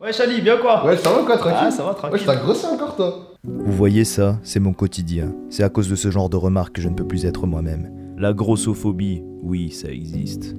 Ouais, Chali, bien quoi? Ouais, ça va quoi, tranquille? Ah, ça va, tranquille. Ouais, t'as grossi encore, toi. Vous voyez ça, c'est mon quotidien. C'est à cause de ce genre de remarques que je ne peux plus être moi-même. La grossophobie, oui, ça existe.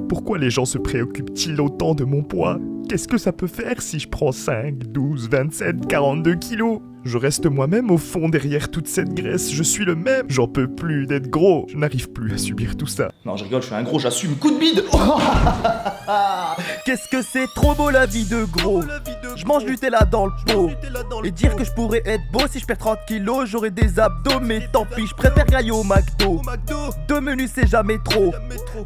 Pourquoi les gens se préoccupent-ils autant de mon poids? Qu'est-ce que ça peut faire si je prends 5, 12, 27, 42 kilos? Je reste moi-même au fond derrière toute cette graisse, je suis le même. J'en peux plus d'être gros, je n'arrive plus à subir tout ça. Non, je rigole, je suis un gros, j'assume. Coup de bide. Qu'est-ce que c'est trop beau la vie de gros. Je mange du Nutella dans le pot. Et dire que je pourrais être beau si je perds 30 kilos, j'aurais des abdos, mais tant pis, je préfère aller au McDo. Deux menus c'est jamais trop.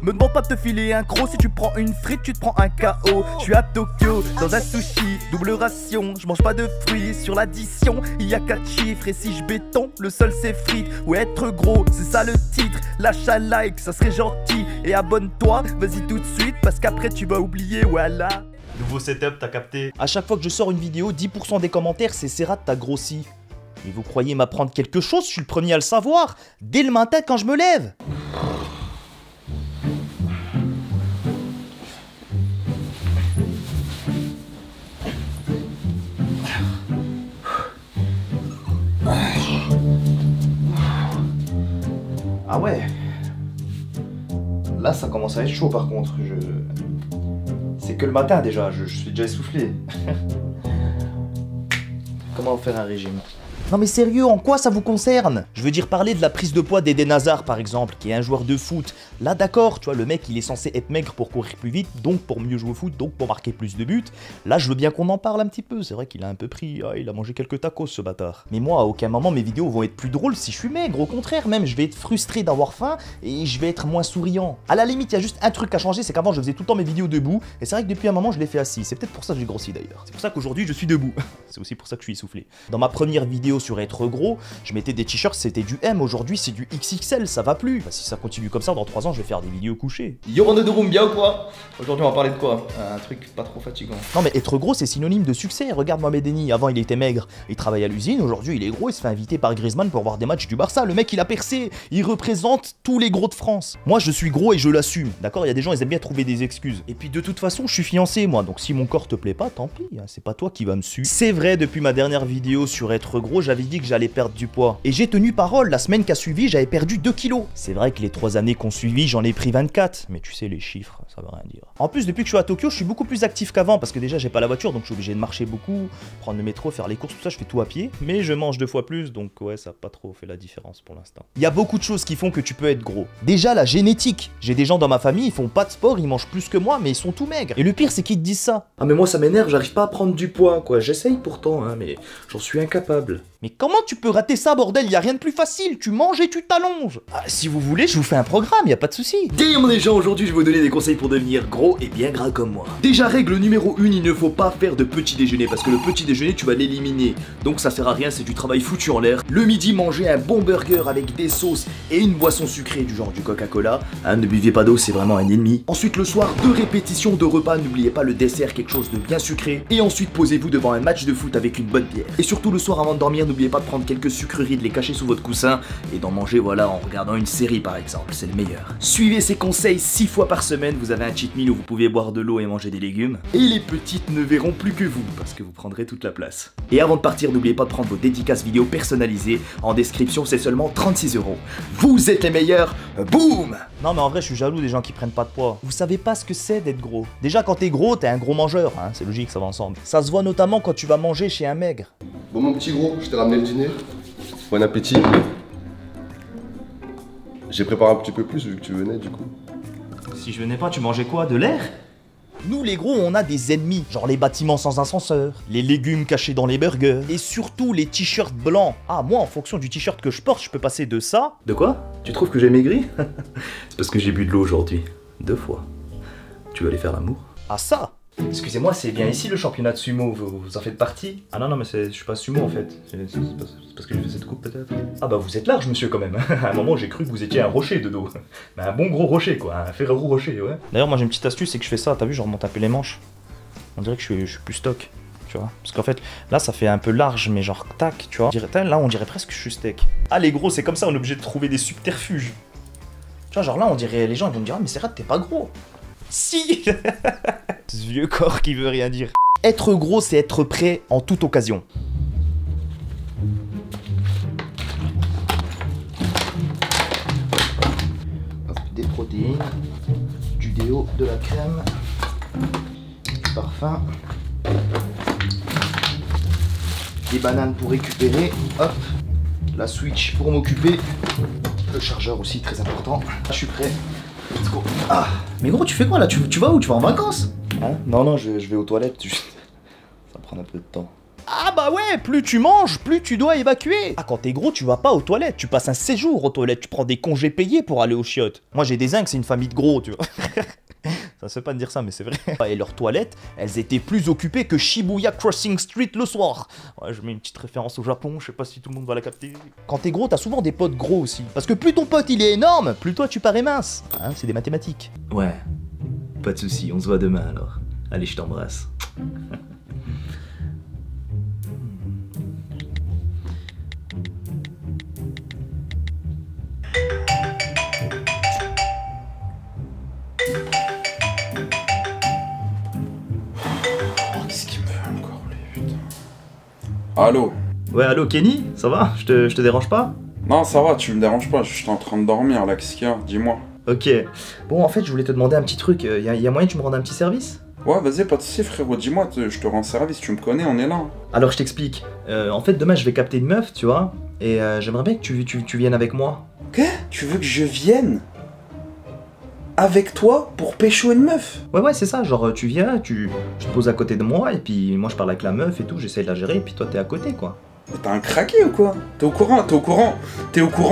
Me demande pas de te filer un croc, si tu prends une frite, tu te prends un KO. Je suis à Tokyo, dans un sushi, double ration, je mange pas de fruits, sur l'addition, il y a 4 chiffres. Et si je béton, le seul c'est frites. Ou être gros, c'est ça le titre. Lâche un like, ça serait gentil. Et abonne-toi, vas-y tout de suite, parce qu'après tu vas oublier, voilà. Nouveau setup, t'as capté? À chaque fois que je sors une vidéo, 10% des commentaires, c'est Serrat, t'as grossi. Et vous croyez m'apprendre quelque chose? Je suis le premier à le savoir. Dès le matin quand je me lève. Ah ouais. Là, ça commence à être chaud par contre. C'est que le matin déjà, je suis déjà essoufflé. Comment faire un régime? Non mais sérieux, en quoi ça vous concerne? Je veux dire parler de la prise de poids d'Eden Hazard par exemple, qui est un joueur de foot. Là d'accord, tu vois, le mec il est censé être maigre pour courir plus vite, donc pour mieux jouer au foot, donc pour marquer plus de buts. Là je veux bien qu'on en parle un petit peu, c'est vrai qu'il a un peu pris, il a mangé quelques tacos ce bâtard. Mais moi à aucun moment mes vidéos vont être plus drôles si je suis maigre, au contraire même, je vais être frustré d'avoir faim et je vais être moins souriant. À la limite il y a juste un truc à changer, c'est qu'avant je faisais tout le temps mes vidéos debout, et c'est vrai que depuis un moment je les fais assis, c'est peut-être pour ça que j'ai grossi d'ailleurs. C'est pour ça qu'aujourd'hui je suis debout, c'est aussi pour ça que je suis essoufflé. Dans ma première vidéo sur être gros, je mettais des t-shirts, c'était du M, aujourd'hui c'est du XXL, ça va plus. Bah, si ça continue comme ça, dans 3 ans je vais faire des vidéos couchées. Yo bande de room, bien ou quoi? Aujourd'hui on va parler de quoi? Un truc pas trop fatigant. Non mais être gros c'est synonyme de succès, regarde Mohamed Eni, avant il était maigre, il travaille à l'usine, aujourd'hui il est gros, il se fait inviter par Griezmann pour voir des matchs du Barça, le mec il a percé, il représente tous les gros de France. Moi je suis gros et je l'assume, d'accord? Il y a des gens ils aiment bien trouver des excuses. Et puis de toute façon je suis fiancé moi, donc si mon corps te plaît pas, tant pis, hein, c'est pas toi qui va me suivre. C'est vrai, depuis ma dernière vidéo sur être gros, j'avais dit que j'allais perdre du poids. Et j'ai tenu parole, la semaine qui a suivi, j'avais perdu 2 kilos. C'est vrai que les 3 années qu'on suivi, j'en ai pris 24. Mais tu sais, les chiffres, ça veut rien dire. En plus, depuis que je suis à Tokyo, je suis beaucoup plus actif qu'avant, parce que déjà, j'ai pas la voiture, donc je suis obligé de marcher beaucoup, prendre le métro, faire les courses, tout ça, je fais tout à pied. Mais je mange 2 fois plus, donc ouais, ça a pas trop fait la différence pour l'instant. Il y a beaucoup de choses qui font que tu peux être gros. Déjà, la génétique. J'ai des gens dans ma famille, ils font pas de sport, ils mangent plus que moi, mais ils sont tout maigres. Et le pire, c'est qu'ils te disent ça. Ah mais moi, ça m'énerve, j'arrive pas à prendre du poids, quoi. J'essaye pourtant, hein, mais j'en suis incapable. Mais comment tu peux rater ça, bordel? Y a rien de plus facile, tu manges et tu t'allonges. Ah, si vous voulez, je vous fais un programme, y a pas de souci. Damn les gens, aujourd'hui je vais vous donner des conseils pour devenir gros et bien gras comme moi. Déjà règle numéro 1, il ne faut pas faire de petit déjeuner, parce que le petit déjeuner tu vas l'éliminer. Donc ça sert à rien, c'est du travail foutu en l'air. Le midi, mangez un bon burger avec des sauces et une boisson sucrée du genre du Coca-Cola. Hein, ne buvez pas d'eau, c'est vraiment un ennemi. Ensuite le soir, 2 répétitions de repas, n'oubliez pas le dessert, quelque chose de bien sucré. Et ensuite posez-vous devant un match de foot avec une bonne bière. Et surtout le soir avant de dormir, n'oubliez pas de prendre quelques sucreries, de les cacher sous votre coussin et d'en manger voilà en regardant une série par exemple, c'est le meilleur. Suivez ces conseils 6 fois par semaine, vous avez un cheat meal où vous pouvez boire de l'eau et manger des légumes. Et les petites ne verront plus que vous, parce que vous prendrez toute la place. Et avant de partir, n'oubliez pas de prendre vos dédicaces vidéo personnalisées, en description c'est seulement 36 €. Vous êtes les meilleurs, boum! Non mais en vrai je suis jaloux des gens qui prennent pas de poids. Vous savez pas ce que c'est d'être gros. Déjà quand t'es gros, t'es un gros mangeur, hein, c'est logique, ça va ensemble. Ça se voit notamment quand tu vas manger chez un maigre. Bon, mon petit gros, je t'ai ramené le dîner. Bon appétit. J'ai préparé un petit peu plus vu que tu venais du coup. Si je venais pas, tu mangeais quoi? De l'air? Nous les gros, on a des ennemis, genre les bâtiments sans ascenseur, les légumes cachés dans les burgers, et surtout les t-shirts blancs. Ah moi, en fonction du t-shirt que je porte, je peux passer de ça... De quoi? Tu trouves que j'ai maigri? C'est parce que j'ai bu de l'eau aujourd'hui. 2 fois. Tu veux aller faire l'amour? Ah ça? Excusez-moi, c'est bien ici le championnat de sumo, vous en faites partie? Ah non, mais je suis pas sumo en fait, c'est parce que j'ai fait cette coupe peut-être. Ah bah vous êtes large monsieur quand même, à un moment j'ai cru que vous étiez un rocher de dos. Mais un bon gros rocher quoi, un Ferrero Rocher, ouais. D'ailleurs moi j'ai une petite astuce, c'est que je fais ça, t'as vu, je remonte un peu les manches. On dirait que je suis plus stock, tu vois. Parce qu'en fait, là ça fait un peu large, mais genre tac, tu vois. Là on dirait presque que je suis steak. Ah les gros, c'est comme ça, on est obligé de trouver des subterfuges. Tu vois, genre là on dirait, les gens ils vont me dire, ah mais c'est vrai, t'es pas gros. Si. Ce vieux corps qui veut rien dire. Être gros, c'est être prêt en toute occasion. Hop, des protéines, du déo, de la crème, du parfum, des bananes pour récupérer, hop, la Switch pour m'occuper, le chargeur aussi très important. Je suis prêt, let's go. Ah, mais gros, tu fais quoi là? Tu vas où? Tu vas en vacances? Hein? Non, je vais aux toilettes, juste. Ça prend un peu de temps. Ah bah ouais, plus tu manges, plus tu dois évacuer. Ah, quand t'es gros, tu vas pas aux toilettes, tu passes un séjour aux toilettes, tu prends des congés payés pour aller aux chiottes. Moi j'ai des zincs, c'est une famille de gros, tu vois. Ça se fait pas de dire ça, mais c'est vrai. Et leurs toilettes, elles étaient plus occupées que Shibuya Crossing Street le soir. Ouais, je mets une petite référence au Japon, je sais pas si tout le monde va la capter. Quand t'es gros, t'as souvent des potes gros aussi. Parce que plus ton pote il est énorme, plus toi tu parais mince. Hein, c'est des mathématiques. Ouais, pas de soucis, on se voit demain alors. Allez, je t'embrasse. Qu'est-ce qu'il me fait encore, lui, putain. Allô? Ouais, allô Kenny, ça va? Je te dérange pas? Non, ça va, tu me déranges pas, je suis en train de dormir là, qu'est-ce qu'il y a? Dis-moi. Ok. Bon, en fait, je voulais te demander un petit truc. Y a moyen que tu me rendes un petit service? Ouais, vas-y, pas de soucis, frérot, dis-moi, je te rends service, tu me connais, on est là. Alors, je t'explique. En fait, demain, je vais capter une meuf, tu vois. Et j'aimerais bien que tu viennes avec moi. Quoi? Tu veux que je vienne avec toi pour pécho une meuf? Ouais, c'est ça. Genre, tu viens, tu te poses à côté de moi, et puis moi, je parle avec la meuf et tout, j'essaie de la gérer, et puis toi, t'es à côté, quoi. Mais t'as un craqué ou quoi? T'es au courant,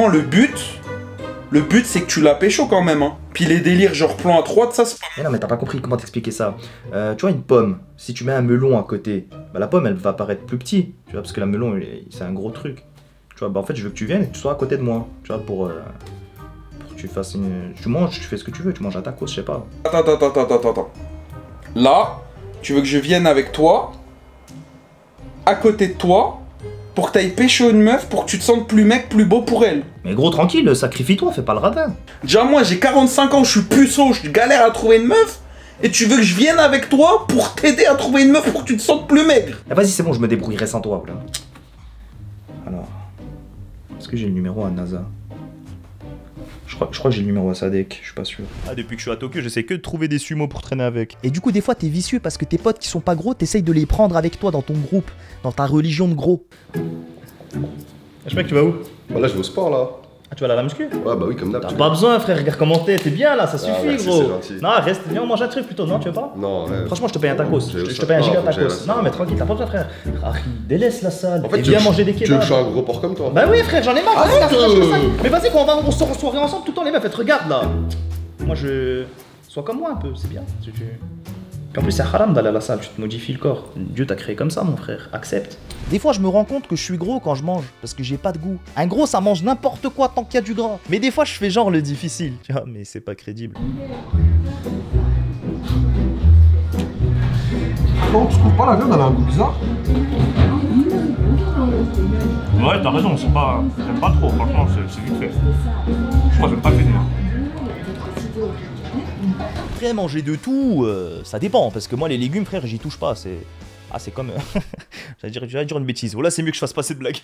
le but? Le but, c'est que tu la pécho quand même, hein. Puis les délires genre plan à 3 de ça, c'est pas... Mais non, mais t'as pas compris comment t'expliquer ça. Tu vois, une pomme, si tu mets un melon à côté, bah la pomme, elle va paraître plus petite, tu vois, parce que la melon, c'est un gros truc. Tu vois, bah en fait, je veux que tu viennes et que tu sois à côté de moi, tu vois, pour que tu fasses une... Tu manges, tu fais ce que tu veux, tu manges à tacos, je sais pas. Attends. Là, tu veux que je vienne avec toi, à côté de toi, pour que t'ailles pécho une meuf, pour que tu te sentes plus mec, plus beau pour elle. Mais gros, tranquille, sacrifie-toi, fais pas le radin. Déjà, moi, j'ai 45 ans, je suis puceau, je galère à trouver une meuf, et tu veux que je vienne avec toi pour t'aider à trouver une meuf pour que tu te sentes plus maigre. Ah, vas-y, c'est bon, je me débrouillerai sans toi, là. Alors, est-ce que j'ai le numéro à NASA? Je crois que j'ai le numéro à Sadek, je suis pas sûr. Ah, depuis que je suis à Tokyo, j'essaie que de trouver des sumos pour traîner avec. Et du coup, des fois, t'es vicieux parce que tes potes qui sont pas gros, t'essayes de les prendre avec toi dans ton groupe, dans ta religion de gros. Je mec, tu vas où? Bah là, je vais au sport là. Ah, tu vas aller à la muscu? Ouais, bah oui, comme d'hab. T'as pas besoin, frère, regarde comment t'es bien là, ça suffit, merci, gros. c'est gentil. Non, reste, viens, on mange un truc plutôt, non, tu veux pas? Non, ouais. Franchement, je te paye un tacos. Je te paye un giga tacos. Non, mais tranquille, t'as pas besoin, frère. Arrête, délaisse la salle. En fait, et viens manger des tu veux que kebabs. je sois un gros porc comme toi? Bah oui, frère, j'en ai marre. Arrête, Mais vas-y, on sort en soirée ensemble tout le temps, les meufs. Te regarde là. Moi, sois comme moi un peu, c'est bien. Puis en plus, c'est haram d'aller à la salle, tu te modifies le corps. Dieu t'a créé comme ça, mon frère, accepte. Des fois, je me rends compte que je suis gros quand je mange, parce que j'ai pas de goût. Un gros, ça mange n'importe quoi tant qu'il y a du gras. Mais des fois, je fais genre le difficile, tu vois, mais c'est pas crédible. Non, tu trouves pas la viande, elle a un goût bizarre? Ouais, t'as raison, c'est pas... J'aime pas trop, franchement, c'est vite fait. Je crois que j'aime pas cuisiner. Après, manger de tout, ça dépend, parce que moi, les légumes, frère, j'y touche pas, c'est... Ah, c'est comme... J'allais dire une bêtise. Voilà, c'est mieux que je fasse pas cette blague.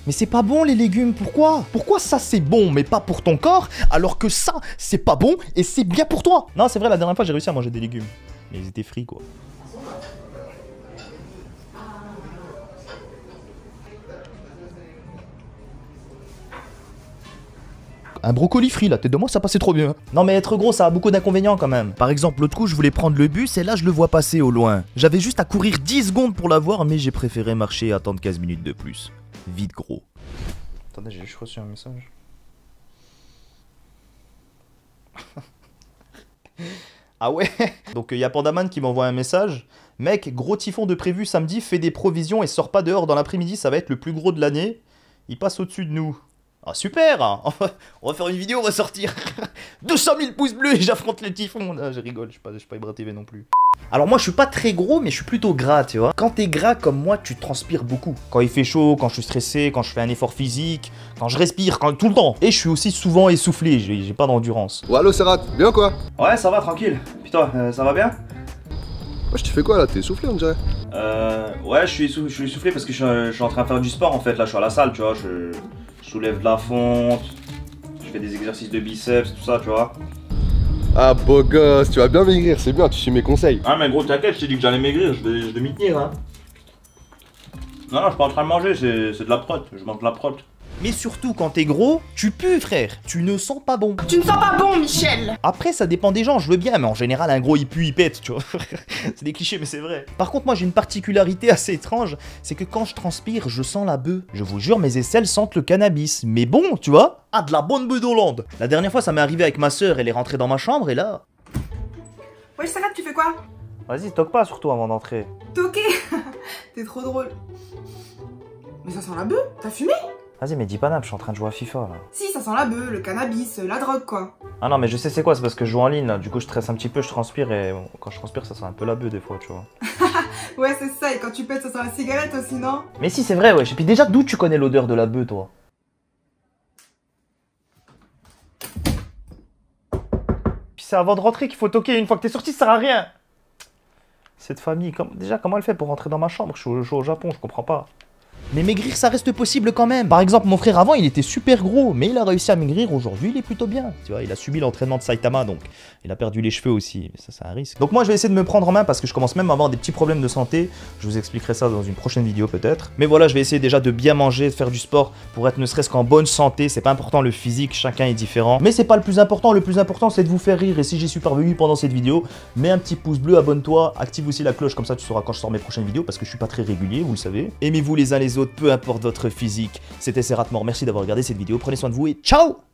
Mais c'est pas bon, les légumes, pourquoi? Pourquoi ça, c'est bon, mais pas pour ton corps, alors que ça, c'est pas bon, et c'est bien pour toi? Non, c'est vrai, la dernière fois, j'ai réussi à manger des légumes. Mais ils étaient frits, quoi. Un brocoli frit, la tête de moi, ça passait trop bien. Non mais être gros, ça a beaucoup d'inconvénients quand même. Par exemple, l'autre coup, je voulais prendre le bus et là, je le vois passer au loin. J'avais juste à courir 10 secondes pour l'avoir, mais j'ai préféré marcher et attendre 15 minutes de plus. Vite gros. Attendez, j'ai juste reçu un message. Ah ouais? Donc il y a Pandaman qui m'envoie un message. Mec, gros typhon de prévu samedi, fais des provisions et sors pas dehors dans l'après-midi, ça va être le plus gros de l'année. Il passe au-dessus de nous. Ah super, hein. On va faire une vidéo, on va sortir 200 000 pouces bleus et j'affronte le typhon. Ah, je rigole, je suis pas Ibra TV non plus. Alors moi je suis pas très gros mais je suis plutôt gras, tu vois. Quand t'es gras comme moi, tu transpires beaucoup. Quand il fait chaud, quand je suis stressé, quand je fais un effort physique, quand je respire, tout le temps. Et je suis aussi souvent essoufflé, j'ai pas d'endurance. Ouais, allô, Serrat, bien quoi? Ouais, ça va, tranquille. Puis toi, ça va bien? Wesh, tu fais quoi là? T'es essoufflé, on dirait. Ouais, je suis essoufflé parce que je suis en train de faire du sport en fait. Là, je suis à la salle, tu vois. Je soulève de la fonte, je fais des exercices de biceps, tout ça, tu vois. Ah, beau gosse, tu vas bien maigrir, c'est bien, tu suis mes conseils. Ah, mais gros, t'inquiète, je t'ai dit que j'allais maigrir, je vais m'y tenir, hein. Non, je suis pas en train de manger, c'est de la prot, je mange de la prot. Mais surtout, quand t'es gros, tu pues, frère. Tu ne sens pas bon. Tu ne sens pas bon, Michel. Après, ça dépend des gens, je veux bien, mais en général, un gros, il pue, il pète, tu vois. C'est des clichés, mais c'est vrai. Par contre, moi, j'ai une particularité assez étrange, c'est que quand je transpire, je sens la bœuf. Je vous jure, mes aisselles sentent le cannabis. Mais bon, tu vois. Ah, de la bonne bœuf d'Hollande. La dernière fois, ça m'est arrivé avec ma sœur, elle est rentrée dans ma chambre, et là... Wesh, Sarah, tu fais quoi? Vas-y, toque pas, surtout, avant d'entrer. Toqué. T'es trop drôle. Mais ça sent la bœuf. T'as fumé? Vas-y, mais dis pas nappe, je suis en train de jouer à FIFA, là. Si, ça sent la bœuf, le cannabis, la drogue, quoi. Ah non, mais je sais c'est quoi, c'est parce que je joue en ligne, là. Du coup, je stresse un petit peu, je transpire, et bon, quand je transpire, ça sent un peu la bœuf, des fois, tu vois. Ouais, c'est ça, et quand tu pètes, ça sent la cigarette aussi, non? Mais si, c'est vrai, wesh. Et puis déjà, d'où tu connais l'odeur de la bœuf, toi? Puis c'est avant de rentrer qu'il faut toquer, une fois que t'es sorti, ça sert à rien. Cette famille, déjà, comment elle fait pour rentrer dans ma chambre? Je suis au Japon, je comprends pas. Mais maigrir, ça reste possible quand même. Par exemple, mon frère avant, il était super gros, mais il a réussi à maigrir. Aujourd'hui, il est plutôt bien. Tu vois, il a subi l'entraînement de Saitama, donc il a perdu les cheveux aussi. Mais ça, c'est un risque. Donc moi, je vais essayer de me prendre en main parce que je commence même à avoir des petits problèmes de santé. Je vous expliquerai ça dans une prochaine vidéo peut-être. Mais voilà, je vais essayer déjà de bien manger, de faire du sport pour être ne serait-ce qu'en bonne santé. C'est pas important le physique, chacun est différent. Mais c'est pas le plus important. Le plus important, c'est de vous faire rire. Et si j'y suis parvenu pendant cette vidéo, mets un petit pouce bleu, abonne-toi, active aussi la cloche, comme ça tu sauras quand je sors mes prochaines vidéos parce que je suis pas très régulier, vous le savez. Aimez-vous les uns les autres, peu importe votre physique. C'était Serrat Mort, merci d'avoir regardé cette vidéo, prenez soin de vous et ciao!